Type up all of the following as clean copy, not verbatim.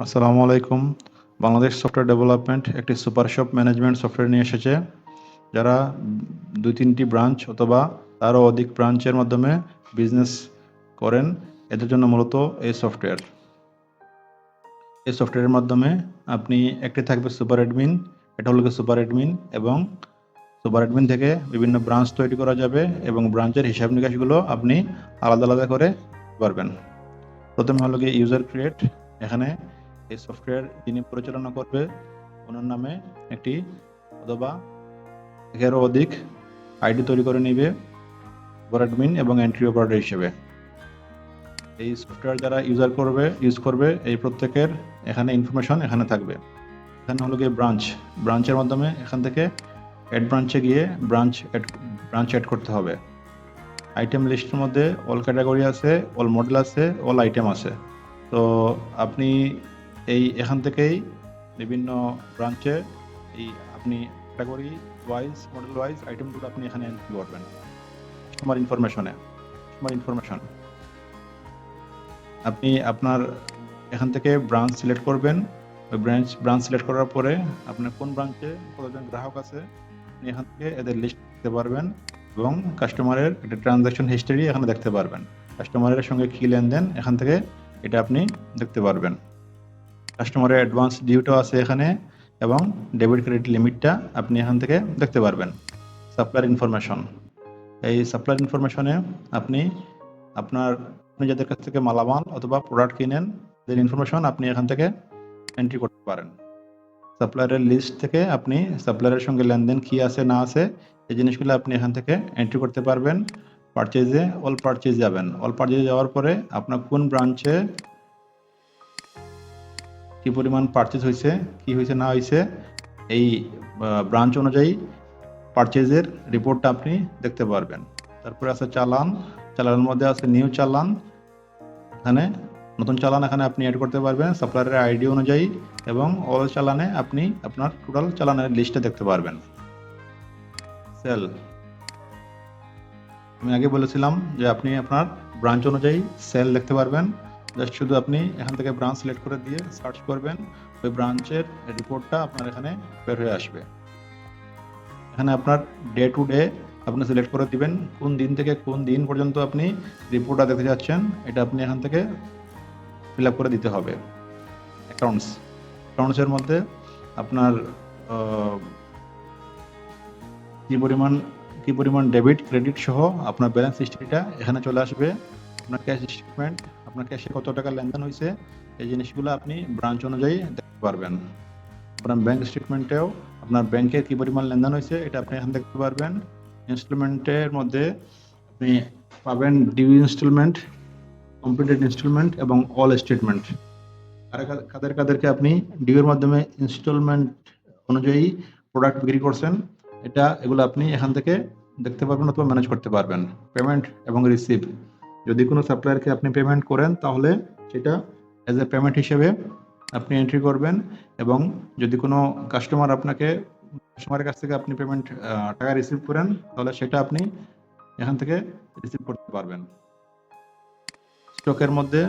আসসালামু আলাইকুম। Bangladesh software development একটি সুপার শপ ম্যানেজমেন্ট সফটওয়্যার নিয়ে এসেছে। যারা ২-৩টি ব্রাঞ্চ অথবা তারও অধিক ব্রাঞ্চের মাধ্যমে বিজনেস করেন, এদের জন্য মূলত এই সফটওয়্যার। এই সফটওয়্যারের মাধ্যমে আপনি একটি থাকবে সুপার অ্যাডমিন, এটা হলো গিয়ে সুপার অ্যাডমিন, এবং সুপার অ্যাডমিন থেকে বিভিন্ন ব্রাঞ্চ তৈরি করা যাবে এবং ব্রাঞ্চের হিসাব নিকাশগুলো আপনি আলাদা আলাদা করে পারবেন। প্রথমে হলো গিয়ে ইউজার ক্রিয়েট। এখানে এই সফটওয়্যার যিনি পরিচালনা করবে ওনার নামে একটি অথবা একেরও অধিক আইডি তৈরি করে নেবে সুপার অ্যাডমিন এবং এন্ট্রি অপারেটর হিসেবে। এই সফটওয়্যার যারা ইউজ করবে এই প্রত্যেকের এখানে ইনফরমেশন এখানে থাকবে। এখানে হলো গিয়ে ব্রাঞ্চের মাধ্যমে এখান থেকে অ্যাড ব্রাঞ্চে গিয়ে ব্রাঞ্চ অ্যাড করতে হবে। আইটেম লিস্টের মধ্যে অল ক্যাটাগরি আছে, অল মডেল আছে, অল আইটেম আছে। তো আপনি এখান থেকেই বিভিন্ন ব্রাঞ্চে আপনি ক্যাটাগরি ওয়াইজ, মডেল ওয়াইজ আইটেমগুলো আপনি এখানে এন্ট্রি করবেন। কাস্টমার ইনফরমেশন আপনি আপনার এখান থেকে ব্রাঞ্চ সিলেক্ট করবেন। ওই ব্রাঞ্চ সিলেক্ট করার পরে আপনার কোন ব্রাঞ্চে কতজন গ্রাহক আছে আপনি এখান থেকে এদের লিস্ট দেখতে পারবেন এবং কাস্টমারের একটা ট্রানজাকশন হিস্টরি এখানে দেখতে পারবেন। কাস্টমারের সঙ্গে কী লেনদেন এখান থেকে এটা আপনি দেখতে পারবেন। কাস্টমারের অ্যাডভান্স ডিউটো আছে এখানে এবং ডেবিট ক্রেডিট লিমিটটা আপনি এখান থেকে দেখতে পারবেন। সাপ্লায়ার ইনফরমেশন, এই সাপ্লায়ার ইনফরমেশনে আপনি যাদের কাছ থেকে মালামাল অথবা প্রোডাক্ট কিনেন তাদের ইনফরমেশন আপনি এখান থেকে এন্ট্রি করতে পারেন। সাপ্লায়ারের লিস্ট থেকে আপনি সাপ্লায়ারের সঙ্গে লেনদেন কী আছে না আছে এই জিনিসগুলো আপনি এখান থেকে এন্ট্রি করতে পারবেন। অল পারচেজ যাবেন। অল পারচেজে যাওয়ার পরে আপনার কোন ব্রাঞ্চে কি পরিমাণ পারচেজ হয়েছে, কি হয়েছে না হয়েছে, এই ব্রাঞ্চ অনুযায়ী পারচেজের রিপোর্টটা আপনি দেখতে পারবেন। তারপরে আছে চালানের মধ্যে আছে নিউ চালান, এখানে নতুন চালান এখানে আপনি অ্যাড করতে পারবেন সাপ্লায়ারের আইডি অনুযায়ী, এবং অল চালানে আপনি আপনার টোটাল চালানের লিস্টটা দেখতে পারবেন। সেল, আমি আগে বলেছিলাম যে আপনি আপনার ব্রাঞ্চ অনুযায়ী সেল দেখতে পারবেন। জাস্ট শুধু আপনি এখান থেকে ব্রাঞ্চ সিলেক্ট করে দিয়ে সার্চ করবেন, ওই ব্রাঞ্চের রিপোর্টটা আপনার এখানে বের হয়ে আসবে। এখানে আপনার ডে টু ডে আপনি সিলেক্ট করে দিবেন কোন দিন থেকে কোন দিন পর্যন্ত আপনি রিপোর্টটা দেখতে যাচ্ছেন, এটা আপনি এখান থেকে ফিল আপ করে দিতে হবে। অ্যাকাউন্টসের মধ্যে আপনার কি পরিমাণ ডেবিট ক্রেডিট সহ আপনার ব্যালেন্স হিস্ট্রিটা এখানে চলে আসবে। আপনার ক্যাশ স্টেটমেন্ট, আপনার ক্যাশে কত টাকা লেনদেন হয়েছে এই জিনিসগুলো আপনি ব্রাঞ্চ অনুযায়ী দেখতে পারবেন। আপনার ব্যাংক স্টেটমেন্টেও আপনার ব্যাংকের কি পরিমাণ লেনদেন হয়েছে এটা আপনি এখানে দেখতে পারবেন। ইনস্টলমেন্টের মধ্যে আপনি পাবেন ডিউ ইনস্টলমেন্ট, কমপ্লিটেড ইনস্টলমেন্ট এবং অল স্টেটমেন্ট। কাদেরকে আপনি ডিউ এর মাধ্যমে ইনস্টলমেন্ট অনুযায়ী প্রোডাক্ট বিক্রি করছেন এগুলো আপনি এখান থেকে দেখতে পারবেন অথবা ম্যানেজ করতে পারবেন। পেমেন্ট এবং রিসিভ, যদি কোনো সাপ্লায়ারকে আপনি পেমেন্ট করেন তাহলে সেটা অ্যাজ এ পেমেন্ট হিসেবে আপনি এন্ট্রি করবেন, এবং যদি কোনো কাস্টমারের কাছ থেকে আপনি টাকা রিসিভ করেন তাহলে সেটা আপনি এখান থেকে রিসিভ করতে পারবেন। স্টকের মধ্যে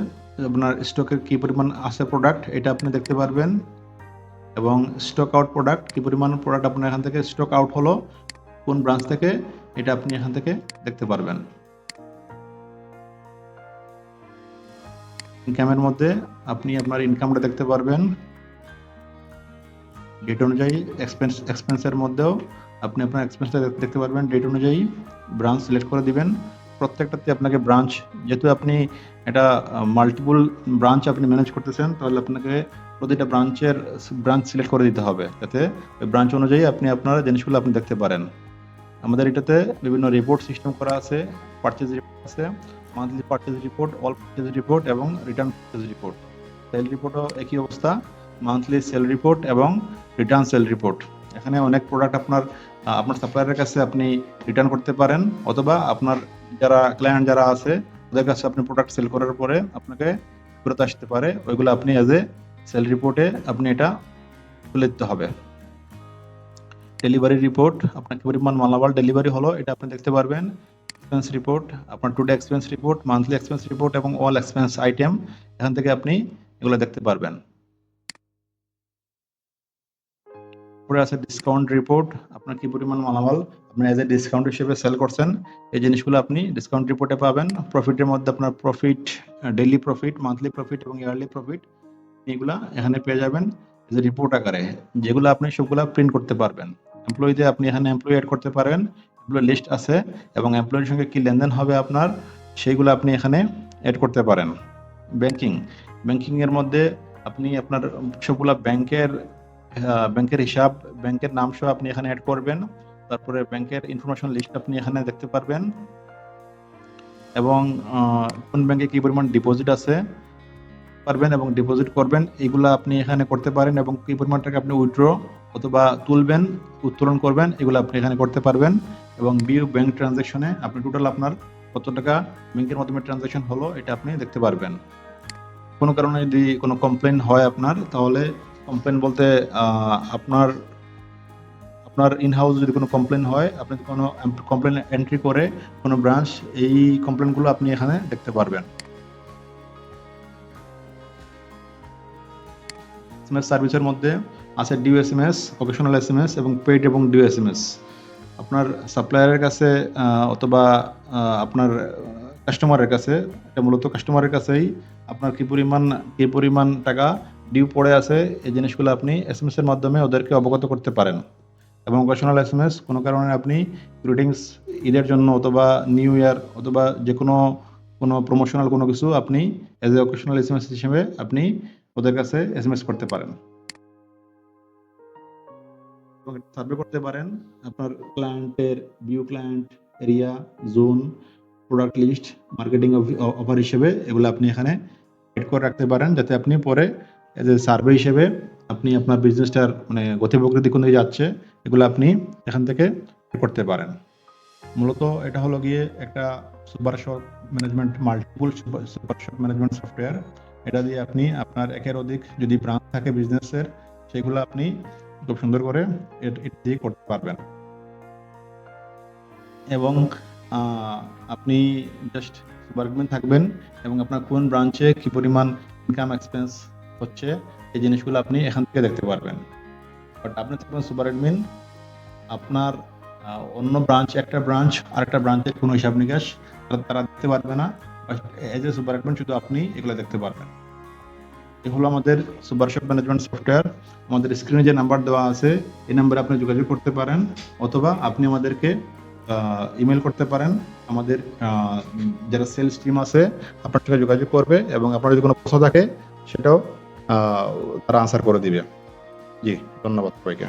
আপনার স্টকের কি পরিমাণ আছে প্রোডাক্ট এটা আপনি দেখতে পারবেন, এবং স্টক আউট প্রোডাক্ট কি পরিমাণ প্রোডাক্ট আপনার এখান থেকে স্টক আউট হলো কোন ব্রাঞ্চ থেকে এটা আপনি এখান থেকে দেখতে পারবেন। ইনকামের মধ্যে আপনি আপনার ইনকামটা দেখতে পারবেন। ডেট অনুযায়ী এক্সপেন্সের মধ্যেও আপনি আপনার এক্সপেন্সটা দেখতে পারবেন ডেট অনুযায়ী। ব্রাঞ্চ সিলেক্ট করে দিবেন। প্রত্যেকটাতে আপনাকে ব্রাঞ্চ, যেহেতু আপনি এটা মাল্টিপল ব্রাঞ্চ আপনি ম্যানেজ করতেছেন তাহলে আপনাকে প্রতিটা ব্রাঞ্চ সিলেক্ট করে দিতে হবে, যাতে ওই ব্রাঞ্চ অনুযায়ী আপনি আপনার জিনিসগুলো আপনি দেখতে পারেন। আমাদের এটাতে বিভিন্ন রিপোর্ট সিস্টেম করা আছে। পারচেজ রিপোর্ট আছে, monthly purchase report, all purchase report এবং রিটার্ন পারচেজ রিপোর্ট। সেল রিপোর্টও একই অবস্থা, মান্থলি সেল রিপোর্ট এবং রিটার্ন সেল রিপোর্ট। এখানে অনেক প্রোডাক্ট আপনার সাপ্লায়ারের কাছে আপনি রিটার্ন করতে পারেন, অথবা আপনার ক্লায়েন্ট যারা আছে ওদের কাছে আপনি প্রোডাক্ট সেল করার পরে আপনাকে ফেরত আসতে পারে, ওইগুলো আপনি অ্যাজ এ সেল রিপোর্টে আপনি এটা তুলে দিতে হবে। ডেলিভারি রিপোর্ট, আপনার কি পরিমাণ মালামাল ডেলিভারি হলো এটা আপনি দেখতে পারবেন। এক্সপেন্স রিপোর্ট, আপনার today expense report, monthly expense report এবং অল এক্সপেন্স আইটেম, এখান থেকে আপনি এগুলো দেখতে পারবেন। তারপরে আছে ডিসকাউন্ট রিপোর্ট, আপনার কি পরিমাণ মালামাল আপনি এজ এ ডিসকাউন্ট হিসেবে সেল করছেন, এই জিনিসগুলো আপনি ডিসকাউন্ট রিপোর্টে পাবেন। প্রফিটের মধ্যে আপনার profit, daily profit, monthly profit এবং ইয়ারলি প্রফিট এগুলা এখানে পেয়ে যাবেন যে রিপোর্ট আকারে, যেগুলো আপনি সবগুলা প্রিন্ট করতে পারবেন। এমপ্লয়িতে আপনি এখানে এমপ্লয়ি অ্যাড করতে পারেন, এমপ্লয়ি লিস্ট আছে এবং এমপ্লয়ির সঙ্গে কি লেনদেন হবে আপনার সেইগুলো আপনি এখানে অ্যাড করতে পারেন। ব্যাংকিং এর মধ্যে আপনি আপনার সবগুলা ব্যাংকের হিসাব, ব্যাংকের নাম সহ আপনি এখানে অ্যাড করবেন। তারপরে ব্যাংকের ইনফরমেশন লিস্ট আপনি এখানে দেখতে পারবেন এবং কোন ব্যাংকে কি পরিমাণ ডিপোজিট আছে পারবেন এবং ডিপোজিট করবেন এগুলা আপনি এখানে করতে পারেন এবং কি পরিমাণ টাকা আপনি উইথড্র অথবা তুলবেন, উত্তোলন করবেন এগুলো আপনি এখানে করতে পারবেন। এবং ভিউ ব্যাংক ট্রানজাকশনে আপনি টোটাল আপনার কত টাকা ব্যাংকের মাধ্যমে ট্রানজাকশন হলো এটা আপনি দেখতে পারবেন। কোনো কারণে যদি কোনো কমপ্লেন হয় আপনার, তাহলে কমপ্লেন বলতে আপনার ইনহাউস যদি কোনো কমপ্লেন হয়, আপনি কোনো কমপ্লেন এন্ট্রি করে কোনো ব্রাঞ্চ এই কমপ্লেনগুলো আপনি এখানে দেখতে পারবেন। এসএমএস সার্ভিসের মধ্যে আছে ডিউ এসএমএস, অকেশনাল এসএমএস এবং পেইড এবং ডিউ এসএমএস। আপনার সাপ্লায়ারের কাছে অথবা আপনার কাস্টমারের কাছে, এটা মূলত কাস্টমারের কাছেই আপনার কি পরিমাণ টাকা ডিউ পড়ে আছে এই জিনিসগুলো আপনি এসএমএস এর মাধ্যমে ওদেরকে অবগত করতে পারেন। এবং অকেশনাল এসএমএস কোনো কারণে আপনি গ্রিটিংস ঈদের জন্য অথবা নিউ ইয়ার অথবা যে কোনো প্রমোশনাল কোনো কিছু আপনি এজ এ অকেশনাল এসএমএস হিসেবে আপনি ওদের কাছে এসএমএস করতে পারেন এবং সার্ভে করতে পারেন আপনার ক্লায়েন্টের view, client area, zone, product list, marketing offer হিসেবে এগুলো আপনি এখানে এড করে রাখতে পারেন, যাতে আপনি পরে এজ এ সার্ভে হিসেবে আপনি আপনার বিজনেসটার মানে গতি প্রকৃতি কোন দিকে যাচ্ছে এগুলো আপনি এখান থেকে করতে পারেন। মূলত এটা হলো গিয়ে একটা supershop management, multiple supershop management software. এটা দিয়ে আপনি আপনার একের অধিক যদি ব্রাঞ্চ থাকে বিজনেসের, সেগুলো আপনি খুব সুন্দর করে এটা দিয়ে করতে পারবেন। এবং আপনি জাস্ট সুপার অ্যাডমিন থাকবেন এবং আপনার কোন ব্রাঞ্চে কি পরিমাণ ইনকাম এক্সপেন্স হচ্ছে এই জিনিসগুলো আপনি এখান থেকে দেখতে পারবেন। বাট আপনি থাকবেন সুপার অ্যাডমিন, আপনার অন্য ব্রাঞ্চ, একটা ব্রাঞ্চ আরেকটা ব্রাঞ্চের কোনো হিসাব নিকাশ তারা দেখতে পারবে না। এজ এ সুপার অ্যাডমিন শুধু আপনি এগুলো দেখতে পারবেন। এ হলো আমাদের সুপারশপ ম্যানেজমেন্ট সফটওয়্যার। আমাদের স্ক্রিনে যে নাম্বার দেওয়া আছে এই নাম্বারে আপনি যোগাযোগ করতে পারেন অথবা আপনি আমাদেরকে ইমেল করতে পারেন। আমাদের যারা সেলস টিম আছে আপনার সাথে যোগাযোগ করবে এবং আপনার যদি কোনো প্রশ্ন থাকে সেটাও তারা আনসার করে দিবে। জি, ধন্যবাদ সবাইকে।